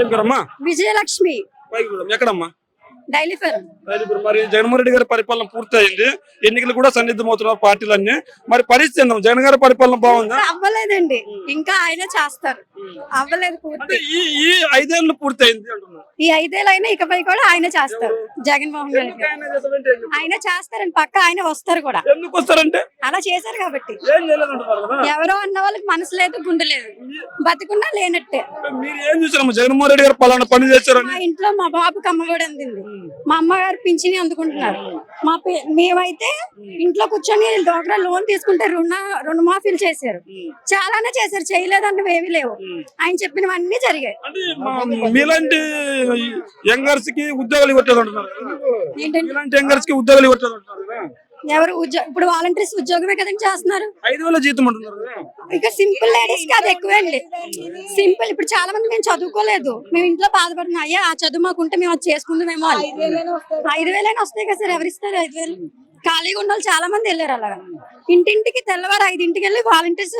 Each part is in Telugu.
ఏం పేరమ్మా? విజయలక్ష్మి పైకి చూడమ్మా. ఎక్కడమ్మా? డైలీ ఫర్ మరి జగన్మోహన్ రెడ్డి గారి పరిపాలన పూర్తయింది, ఎన్నికలు కూడా సన్నిద్ధమవుతున్నారు పార్టీలన్నీ. మరి పరిస్థితి ఏందమ్మా? జగన్ గారి పరిపాలన బాగుందా? అవ్వలేదండి, ఇంకా ఆయన చేస్తారు. అవ్వలేదు అంటే పూర్తి. ఈ 5 ఏళ్ళు పూర్తయింది అంటున్నారు. ఈ 5 ఏళ్ళైనా ఇకపై కూడా ఆయన చేస్తారు. జగన్మోహన్ రెడ్డి ఎందుకు ఆయన చేస్తారంటే ఏం చెప్తారు? ఆయన చేస్తారని పక్క ఆయన వస్తారు కూడా. ఎందుకు వస్తారంటే అలా చేశారు కాబట్టి. ఏం చేయలేదంటున్నారు కదా. ఎవరో అన్న వాళ్ళకి మనసు లేదు, గుండె లేదు, బతికున్నా లేనట్టే. మీరు ఏం చూసారమ్మా? జగన్మోహన్ రెడ్డి గారు పలానా పని చేశారని. మా ఇంట్లో మా బాబుకి అమ్మఒడి అందింది, మా అమ్మగారు పింఛని అందుకుంటున్నారు. మేమైతే ఇంట్లో కూర్చొని డోక్రా లోన్ తీసుకుంటే రుణమాఫీలు చేశారు, చాలానే చేశారు. చేయలేదంటే ఏమీ లేవు. ఆయన చెప్పినవన్నీ జరిగాయి. అంటే మీలాంటి యంగర్స్ కి ఉద్యోగాలు ఇవ్వట్లేదు అంటున్నారు కదా. ఏంటంటే మీలాంటి యంగర్స్ కి ఉద్యోగాలు ఇవ్వట్లేదు అంటున్నారు కదా. ఎవరు ఇప్పుడు వాలంటీర్స్ ఉద్యోగమే కదండి చేస్తున్నారు. 5,000 జీతం అంటున్నారు కదా. ఇక సింపుల్ లేడీస్ కి అది ఎక్కువండి. సింపుల్ ఇప్పుడు చాలా మంది మేము చదువుకోలేదు, మేము ఇంట్లో బాధపడుతున్నాం, అయ్యా ఆ చదువు మాకుంటే మేము అది చేసుకుందామేమో అని. 5,000 వస్తాయి కదా సార్, ఎవరిస్తారు 5,000? ఖాళీగా ఉన్న వాళ్ళు చాలా మంది వెళ్ళారు. అలాగా ఇంటింటికి తెల్లవారు 5ంటికి వెళ్ళి వాలంటీర్స్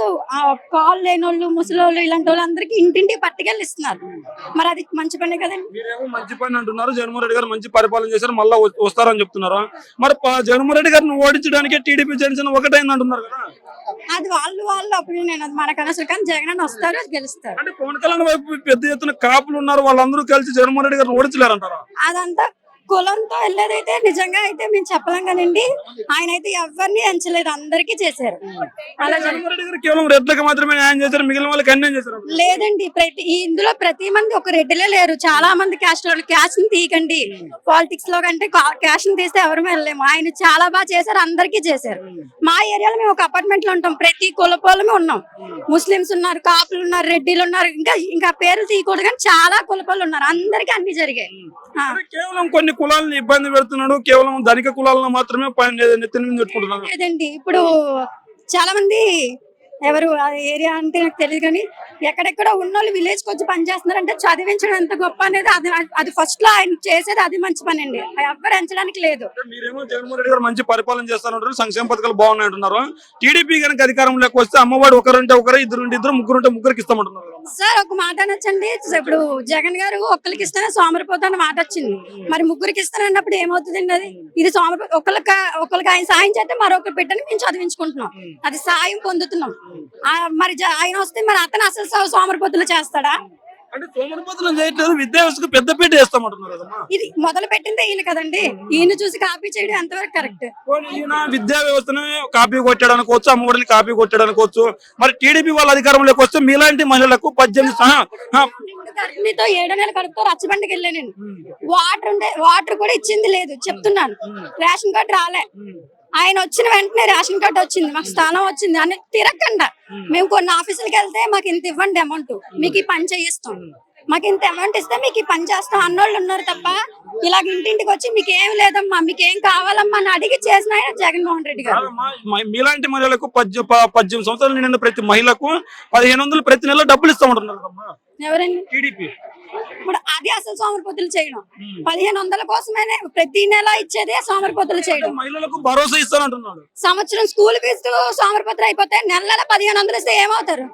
కాల్ లేని వాళ్ళు, ముసలోళ్ళు, ఇలాంటి వాళ్ళు అందరికి ఇంటింటికి పట్టుకెళ్ళి ఇస్తున్నారు. మరి అది మంచి పనే కదండి. మీరేమో మంచి పని అంటున్నారు, జగన్మోహన్ రెడ్డి గారు మంచి పరిపాలన చేశారు, మళ్ళీ వస్తారని చెప్తున్నారు. మరి జగన్మోహన్ రెడ్డి గారిని ఓడించడానికి టీడీపీ జనసేన ఒకటైంది అంటున్నారు కదా. అది వాళ్ళ ఒపీనియన్, అది మనకు అనవసరం. కానీ జగన్ వస్తారు, గెలుస్తారు. అంటే పవన్ కళ్యాణ్ వైపు పెద్ద ఎత్తున కాపులు ఉన్నారు, వాళ్ళందరూ కలిసి జగన్మోహన్ రెడ్డి గారిని ఓడించలేరంటారా? అదంతా కులంతో వెళ్ళేదైతే నిజంగా అయితే మేము చెప్పలేం కదండి. ఆయన అయితే ఎవరిని ఎంచలేదు, అందరికీ చేశారు. అలా జగన్మోహన్ రెడ్డి గారు కేవలం రెడ్లకు మాత్రమే న్యాయం చేశారు, మిగిలిన వాళ్ళకి అన్యాయం చేశారు లేదండి. ఇందులో ప్రతి మంది ఒక రెడ్డిలే లేరు, చాలా మంది క్యాస్ట్ ని తీయకండి. పాలిటిక్స్ లో కంటే క్యాస్ట్ ని తీస్తే ఎవరు వెళ్ళలేము. ఆయన చాలా బాగా చేశారు, అందరికీ చేశారు. మా ఏరియాలో మేము ఒక అపార్ట్మెంట్ లో ఉంటాం, ప్రతి కులపోలమే ఉన్నాం. ముస్లింస్ ఉన్నారు, కాపులు ఉన్నారు, రెడ్డిలు ఉన్నారు, ఇంకా పేర్లు తీయకూడదు కానీ చాలా కులపోలు ఉన్నారు. అందరికీ అన్ని జరిగాయి. కేవలం కొన్ని కులాలను ఇబ్బంది పెడుతున్నాడు, కేవలం ధనిక కులాలను మాత్రమే నెత్తిన మీద పెట్టుకుంటున్నాడు. లేదండి, ఇప్పుడు చాలా మంది ఎవరు ఆ ఏరియా అంటే నాకు తెలియదు కానీ ఎక్కడెక్కడ ఉన్నోళ్ళు విలేజ్ కి వచ్చి పని చేస్తున్నారు. అంటే చదివించడం ఎంత గొప్ప అనేది అది ఫస్ట్ లో ఆయన చేసేది అది మంచి పని అండి. ఎవ్వరు ఎంచడానికి లేదు. మీరేమో జగన్మోహన్ రెడ్డి గారు మంచి పరిపాలన చేస్తానంటారు, సంక్షేమ పథకాలు బాగున్నాయి అంటున్నారు. టీడీపీ కనుక అధికారంలోకి వస్తే అమ్మవాడు ఒకరుంటే ఒకరు, ఇద్దరు ముగ్గురుంటే ముగ్గురికి ఇస్తామంటున్నారు సార్. ఒక మాట అనొచ్చండి, ఇప్పుడు జగన్ గారు ఒక్కరికి ఇస్తేనే సోమరిపోతాన్న మాట వచ్చింది. మరి ముగ్గురికి ఇస్తానన్నప్పుడు ఏమవుతుందండి? అది ఇది ఒకరికి ఆయన సాయం చేస్తే మరొకరు పెట్టని మేము చదివించుకుంటున్నాం, అది సాయం పొందుతున్నాం. మరి ఆయన వస్తే మరి అతను అసలు సోమరిపోతులు చేస్తాడా? అంటే సోమరిపోతులు చేయట్లేదు, విద్యా వ్యవస్థకు పెద్దపీట వేస్తామంటున్నారు కదమ్మా. ఇది మొదలు పెట్టిందే ఈయన కదండి. ఈయన చూసి కాపీ చేయడం ఎంతవరకు కరెక్ట్? ఈయన విద్యా వ్యవస్థను కాపీ కొట్టాడు అనుకోవచ్చు, అమ్మఒడిని కాపీ కొట్టాడు అనుకోవచ్చు. మరి టీడీపీ వాళ్ళ అధికారంలోకి వస్తే మీలాంటి మహిళలకు 18 7 నెలలు కడుపుతో రచ్చబండికి వెళ్ళా నేను. వాటర్ కూడా ఇచ్చింది లేదు, చెప్తున్నాను. రేషన్ కార్డు రాలే, ఆయన వచ్చిన వెంటనే రేషన్ కార్డు వచ్చింది, మాకు స్థానం వచ్చింది అని తిరగకుండా. మేము కొన్ని ఆఫీసులకు వెళ్తే మాకు ఇంత ఇవ్వండి అమౌంట్, మీకు ఈ పని చేయిస్తాం, మాకు ఇంత అమౌంట్ ఇస్తే మీకు ఈ పని చేస్తాం అన్నోళ్ళు ఉన్నారు తప్ప ఇలాగ ఇంటింటికి వచ్చి మీకు ఏం లేదమ్మా, మీకు ఏం కావాలమ్మా అని అడిగి చేసిన ఆయన జగన్మోహన్ రెడ్డి గారు. మీలాంటి మహిళలకు 18 సంవత్సరాలు నిండిన ప్రతి మహిళకు 1,500 ప్రతి నెల డబ్బులు ఇస్తామంటున్నారు. ఎవరండి? టీడీపీ. ఇప్పుడు అది అసలు సోమరిపోతులు చేయడం. 1,500 కోసమే ప్రతి నెల ఇచ్చేదే సోమరిపోతులు చేయడం. మహిళలకు భరోసా ఇస్తానంటున్నాడు. సంవత్సరం స్కూల్ ఫీజు సోమరిపోతులు అయిపోతే నెల 1,500 ఇస్తే ఏమవుతారు?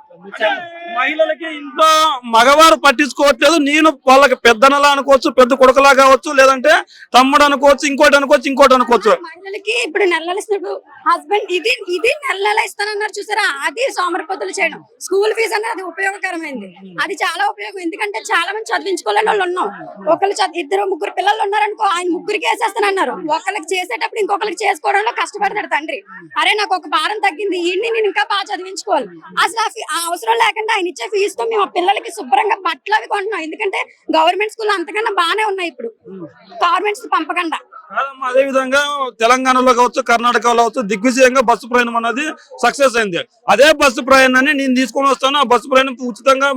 మహిళలకి ఇంట్లో మగవారు పట్టించుకోవట్లేదు. నేను వాళ్ళకి పెద్దనలా అనుకోవచ్చు, పెద్ద కొడుకులా కావచ్చు, లేదంటే తమ్ముడు అనుకోవచ్చు, ఇంకోటి అనుకోవచ్చు. మహిళలకి ఇప్పుడు నెలలు ఇస్తున్నప్పుడు హస్బెండ్ ఇది నెల ఇస్తానన్నారు చూసారా, అది సోమరిపోతులు చేయడం. స్కూల్ ఫీజు అనేది అది ఉపయోగకరమైంది, అది చాలా ఉపయోగం. ఎందుకంటే చాలా మంది చదివించుకోలేని వాళ్ళు ఉన్నాం. ఒకళ్ళు 2-3 పిల్లలు ఉన్నారనుకో, ఆయన ముగ్గురికి వేసేస్తానన్నారు. ఒకరికి చేసేటప్పుడు ఇంకొకరికి చేసుకోవడంలో కష్టపడతాడు తండ్రి. అరే నాకు ఒక భారం తగ్గింది, ఈయన్ని నేను ఇంకా బాగా చదివించుకోవాలి. అసలు ఆ అవసరం లేకుండా ఆయన ఇచ్చే ఫీజుతో మేము పిల్లలకి శుభ్రంగా బట్టలు అవి కొంటున్నాం. ఎందుకంటే గవర్నమెంట్ స్కూల్ అంతకన్నా బాగానే ఉన్నాయి ఇప్పుడు, గవర్నమెంట్స్ పంపకుండా. అదే విధంగా తెలంగాణలో కావచ్చు, కర్ణాటకలో కావచ్చు, దిగ్విజయంగా బస్సు ప్రయాణం అనేది సక్సెస్ అయింది. అదే బస్సు ప్రయాణాన్ని నేను తీసుకొని వస్తాను, ఆ బస్సు ప్రయాణం ఉచితంగా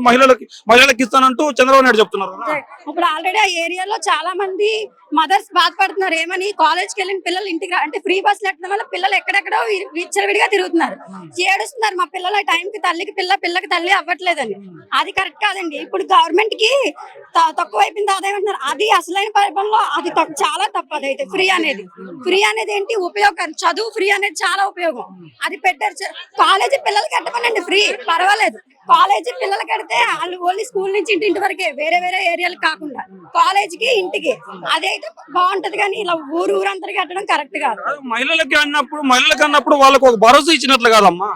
మహిళలకు ఇస్తానంటూ చంద్రబాబు నాయుడు చెప్తున్నారు. ఇప్పుడు ఆల్రెడీ ఆ ఏరియాలో చాలా మంది మదర్స్ బాధపడుతున్నారు. ఏమని? కాలేజ్కి వెళ్ళిన పిల్లలు ఇంటికి అంటే ఫ్రీ బస్సులు ఎట్టడం వల్ల పిల్లలు ఎక్కడెక్కడో విచ్చలవిడిగా తిరుగుతున్నారు, ఏడుస్తున్నారు. మా పిల్లల టైంకి తల్లికి పిల్లకి తల్లి అవ్వట్లేదని. అది కరెక్ట్ కాదండి. ఇప్పుడు గవర్నమెంట్ కి తక్కువ అయిపోయింది ఆదాయం అంటున్నారు, అది అసలైన పరిపాలనలో అది చాలా తప్పు. అదైతే ఫ్రీ అనేది ఏంటి ఉపయోగం? చదువు ఫ్రీ అనేది చాలా ఉపయోగం. అది పెట్టారు. కాలేజీ పిల్లలకి ఎట్టమనండి ఫ్రీ, పర్వాలేదు. కాలేజీ పిల్లలు కడితే వాళ్ళు ఓన్లీ స్కూల్ నుంచి ఇంటి వరకే, వేరే వేరే ఏరియాలకు కాకుండా కాలేజీకి ఇంటికి అదైతే బాగుంటది. కానీ ఇలా ఊరంతా కట్టడం కరెక్ట్ కాదు. మహిళలకి అన్నప్పుడు వాళ్ళకు ఒక భరోసా ఇచ్చినట్లు కాదమ్మా.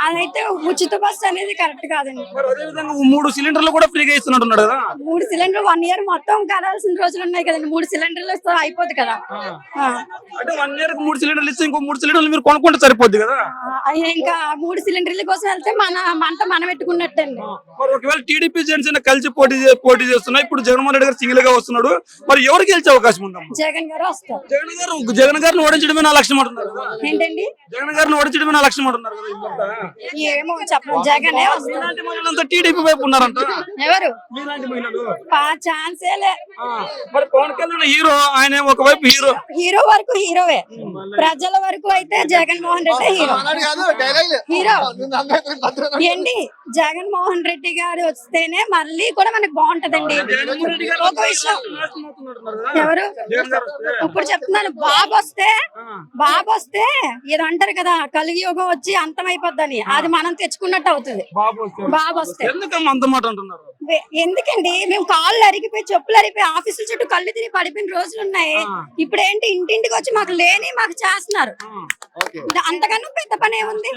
అదైతే ఉచిత బస్సు అనేది కరెక్ట్ కాదండి. మరి అదే విధంగా 3 సిలిండర్లు కూడా ఫ్రీగా ఇస్తున్నట్టున్నాడు కదా. 3 సిలిండర్లు 1 ఇయర్ మొత్తం కదాల్సిన రోజులు ఉన్నాయి కదండి. 3 సిలిండర్లు ఇస్తే అయిపోద్ది కదా. అంటే 1 ఇయర్ 3 సిలిండర్లు ఇస్తే ఇంకో 3 సిలిండర్లు మీరు కొనుక్కుంటే సరిపోద్ది కదా. ఇంకా 3 సిలిండర్ల కోసం వెళ్తే మంట మనం పెట్టుకున్నట్టండి. మరి ఒకవేళ టీడీపీ జనసేన కలిసి పోటీ చేస్తున్నాయి, ఇప్పుడు జగన్మోహన్ రెడ్డి గారు సింగిల్ గా వస్తున్నాడు, మరి ఎవరు గెలిచే అవకాశం ఉందమ్మా? జగన్ గారు వస్తారు. జగన్ గారిని ఓడించడమే నా లక్ష్యం అంటున్నారు కదా. ఏంటండి? జగన్ గారిని ఓడించడమే నా లక్ష్యం అంటున్నారు కదా వీళ్ళంతా. ఏమో చెప్పండి. జగనే వస్తారు. మీలాంటి మహిళలంతా టీడీపీ వైపు ఉన్నారంట. ఎవరు? మీలాంటి మహిళలు ఛాన్సేలే. మరి పవన్ కళ్యాణ్ హీరో, ఆయన ఒకవైపు హీరో వరకు హీరోవే, ప్రజల వరకు అయితే జగన్మోహన్ రెడ్డి హీరో. ఏంటి, జగన్మోహన్ రెడ్డి గారు వస్తేనే మళ్ళీ కూడా మనకు బాగుంటదండి. ఒక విషయం ఎవరు ఇప్పుడు చెప్తున్నాను, బాబు వస్తే ఇది అంటారు కదా, కలిగి యుగం వచ్చి అంతమైపోద్దని, అది మనం తెచ్చుకున్నట్టు అవుతుంది. బాబు వస్తే ఎందుకండి, మేము కాళ్ళు అరిగిపోయి చెప్పులు అరిగిపోయి ఆఫీసుల చుట్టూ కళ్ళు తిరిగి పడిపోయిన రోజులు ఉన్నాయి. ఇప్పుడు ఏంటి, ఇంటింటికి వచ్చి మాకు చేస్తున్నారు. అంతకన్నా పెద్ద పని ఏముంది?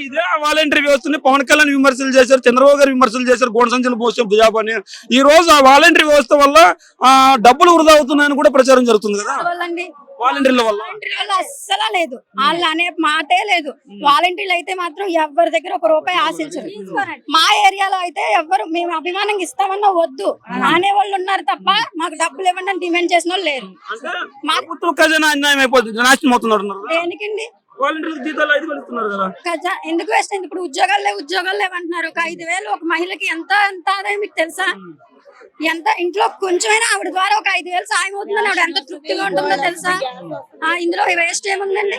ఇదే వాలంటరీ వ్యవస్థని పవన్ కళ్యాణ్ విమర్శలు చేశారు, చంద్రబాబు గారు విమర్శలు చేశారు, గోడ సంచులు పోసాం బిజాబ్ అని. ఈ రోజు ఆ వాలంటరీ వ్యవస్థ వల్ల డబ్బులు వృధా అవుతున్నాయని కూడా ప్రచారం జరుగుతుంది కదా. వాలంటీర్ల వల్ల అస్సలా లేదు, వాళ్ళు అనే మాటే లేదు. వాలంటీర్లు అయితే మాత్రం ఎవరి దగ్గర ఒక రూపాయి ఆశించరు. మా ఏరియాలో అయితే ఎవరు మేము అభిమానంగా ఇస్తామన్నా వద్దు అనే వాళ్ళు ఉన్నారు తప్ప మాకు డబ్బులు ఇవ్వండి అని డిమాండ్ చేసిన వాళ్ళు లేరు. దేనికండి ఎందుకు వేస్ట్ అయింది? ఇప్పుడు ఉద్యోగాలు లేవంటున్నారు. ఒక 5,000 ఒక మహిళకి ఎంత ఆదాయం మీకు తెలుసా? ఎంత ఇంట్లో కొంచెమైనా ఆవిడ ద్వారా ఒక 5,000 సాయం అవుతుందని ఆవిడ ఎంత తృప్తిగా ఉంటుందో తెలుసా? ఇందులో వేస్ట్ ఏముందండి?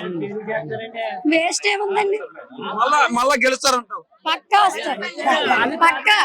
మళ్ళా గెలుస్తారంటావు? పక్కా వస్తారు, పక్కా.